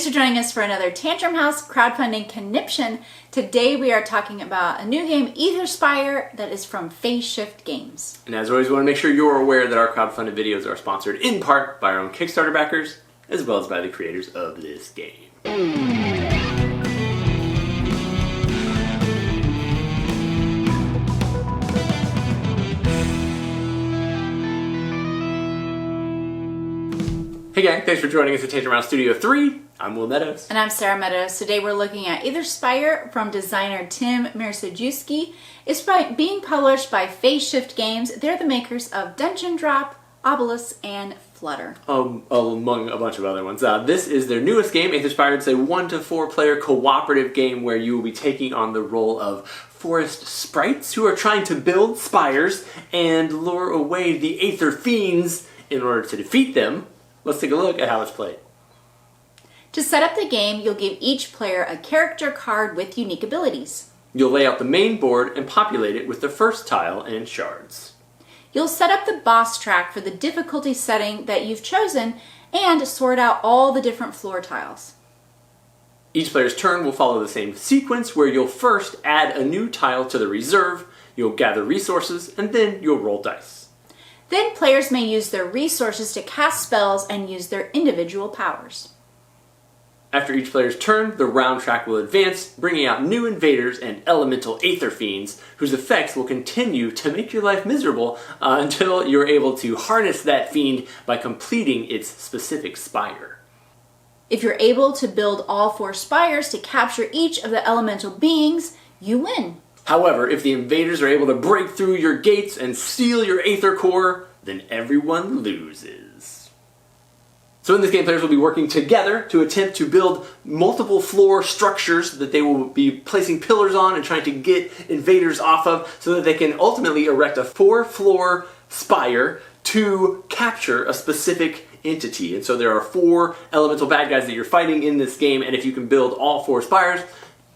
Thanks for joining us for another Tantrum House crowdfunding conniption. Today we are talking about a new game, Aetherspire, that is from Phase Shift Games. And as always, we want to make sure you're aware that our crowdfunded videos are sponsored in part by our own Kickstarter backers, as well as by the creators of this game. Hey gang, thanks for joining us at Tantrum House Studio 3. I'm Will Meadows. And I'm Sara Meadows. Today we're looking at Aetherspire from designer Tim Mirsajewski. It's being published by Phase Shift Games. They're the makers of Dungeon Drop, Obelisk, and Flutter. Among a bunch of other ones. This is their newest game, Aetherspire. It's a 1 to 4 player cooperative game where you will be taking on the role of forest sprites who are trying to build spires and lure away the Aether Fiends in order to defeat them. Let's take a look at how it's played. To set up the game, you'll give each player a character card with unique abilities. You'll lay out the main board and populate it with the first tile and shards. You'll set up the boss track for the difficulty setting that you've chosen and sort out all the different floor tiles. Each player's turn will follow the same sequence where you'll first add a new tile to the reserve, you'll gather resources, and then you'll roll dice. Then players may use their resources to cast spells and use their individual powers. After each player's turn, the round track will advance, bringing out new invaders and elemental Aether Fiends, whose effects will continue to make your life miserable until you're able to harness that fiend by completing its specific spire. If you're able to build all 4 spires to capture each of the elemental beings, you win. However, if the invaders are able to break through your gates and steal your Aether Core, then everyone loses. So in this game, players will be working together to attempt to build multiple floor structures that they will be placing pillars on and trying to get invaders off of so that they can ultimately erect a 4-floor spire to capture a specific entity. And so there are 4 elemental bad guys that you're fighting in this game, and if you can build all 4 spires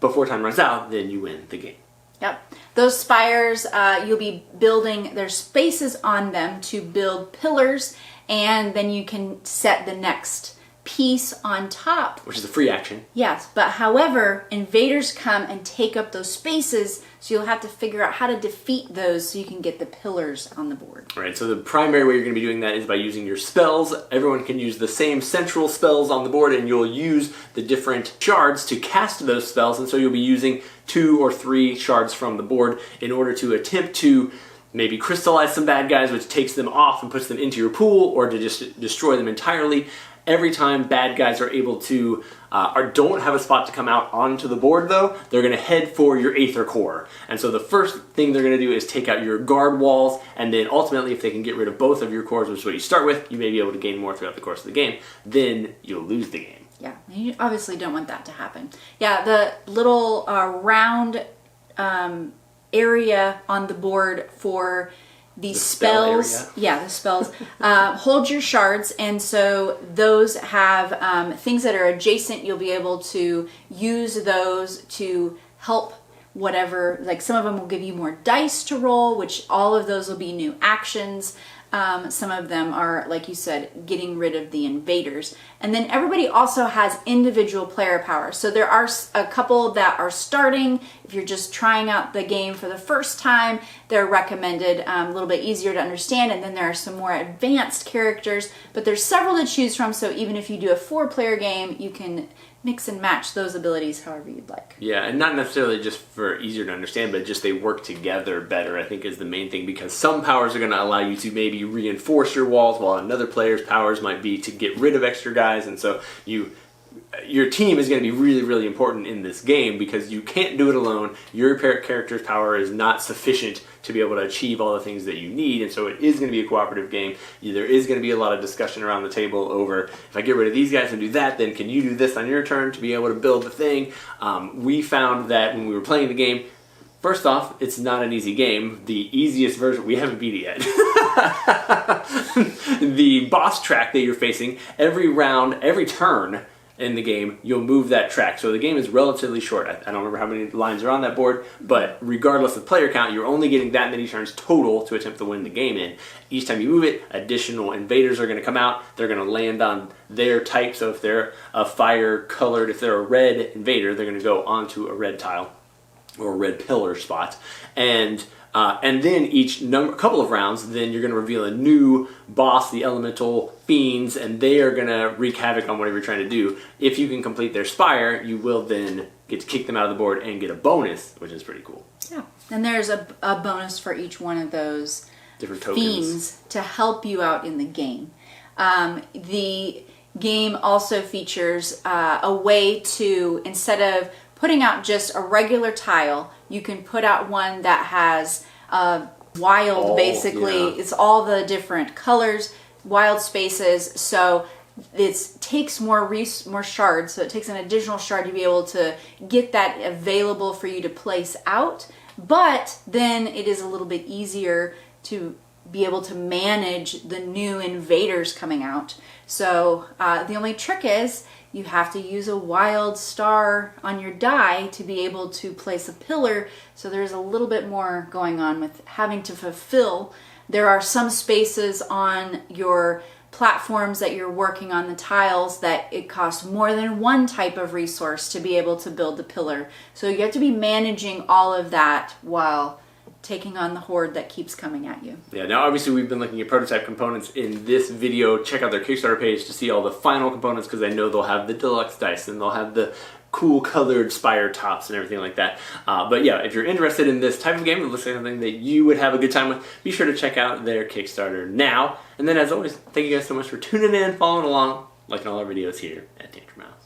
before time runs out, then you win the game. Yep. Those spires, you'll be building, there's spaces on them to build pillars, and then you can set the next piece on top. Which is a free action. Yes, but however, invaders come and take up those spaces, so you'll have to figure out how to defeat those so you can get the pillars on the board. All right, so the primary way you're going to be doing that is by using your spells. Everyone can use the same central spells on the board, and you'll use the different shards to cast those spells, and so you'll be using 2 or 3 shards from the board in order to attempt to maybe crystallize some bad guys, which takes them off and puts them into your pool, or to just destroy them entirely. Every time bad guys are able to, or don't have a spot to come out onto the board though, they're going to head for your Aether Core. And so the first thing they're going to do is take out your guard walls, and then ultimately if they can get rid of both of your cores, which is what you start with, you may be able to gain more throughout the course of the game. Then you'll lose the game. Yeah, you obviously don't want that to happen. Yeah, the little round area on the board for the spells, the spells, hold your shards, and so those have things that are adjacent. You'll be able to use those to help whatever, like some of them will give you more dice to roll, which all of those will be new actions. Some of them are, like you said, getting rid of the invaders. And then everybody also has individual player power. So there are a couple that are starting. If you're just trying out the game for the first time, they're recommended, a little bit easier to understand. And then there are some more advanced characters, but there's several to choose from. So even if you do a 4-player game, you can mix and match those abilities however you'd like. Yeah, and not necessarily just for easier to understand, but just they work together better, I think, is the main thing, because some powers are going to allow you to maybe reinforce your walls, while another player's powers might be to get rid of extra guys, and so your team is going to be really, really important in this game because you can't do it alone. Your character's power is not sufficient to be able to achieve all the things that you need, and so it is going to be a cooperative game. There is going to be a lot of discussion around the table over, if I get rid of these guys and do that, then can you do this on your turn to be able to build the thing? We found that when we were playing the game, first off, it's not an easy game. The easiest version, we haven't beat it yet. The boss track that you're facing, every round, every turn, in the game, you'll move that track. So the game is relatively short. I don't remember how many lines are on that board, but regardless of player count, you're only getting that many turns total to attempt to win the game in. Each time you move it, additional invaders are going to come out. They're going to land on their type. So if they're a fire colored, if they're a red invader, they're going to go onto a red tile or a red pillar spot. And then each couple of rounds, then you're going to reveal a new boss, the elemental fiends, and they are going to wreak havoc on whatever you're trying to do. If you can complete their spire, you will then get to kick them out of the board and get a bonus, which is pretty cool. Yeah, and there's a bonus for each one of those different tokens fiends to help you out in the game. The game also features a way to, instead of putting out just a regular tile, you can put out one that has wild, basically. It's all the different colors, wild spaces. So it takes more shards. So it takes an additional shard to be able to get that available for you to place out. But then it is a little bit easier to be able to manage the new invaders coming out. So the only trick is you have to use a wild star on your die to be able to place a pillar. So there's a little bit more going on with having to fulfill. There are some spaces on your platforms that you're working on, the tiles, that it costs more than one type of resource to be able to build the pillar. So you have to be managing all of that while taking on the horde that keeps coming at you. Yeah, now obviously we've been looking at prototype components in this video. Check out their Kickstarter page to see all the final components, because I know they'll have the deluxe dice and they'll have the cool colored spire tops and everything like that. But yeah, if you're interested in this type of game, it looks like something that you would have a good time with, be sure to check out their Kickstarter now. And then as always, thank you guys so much for tuning in, following along, liking all our videos here at Tantrum House.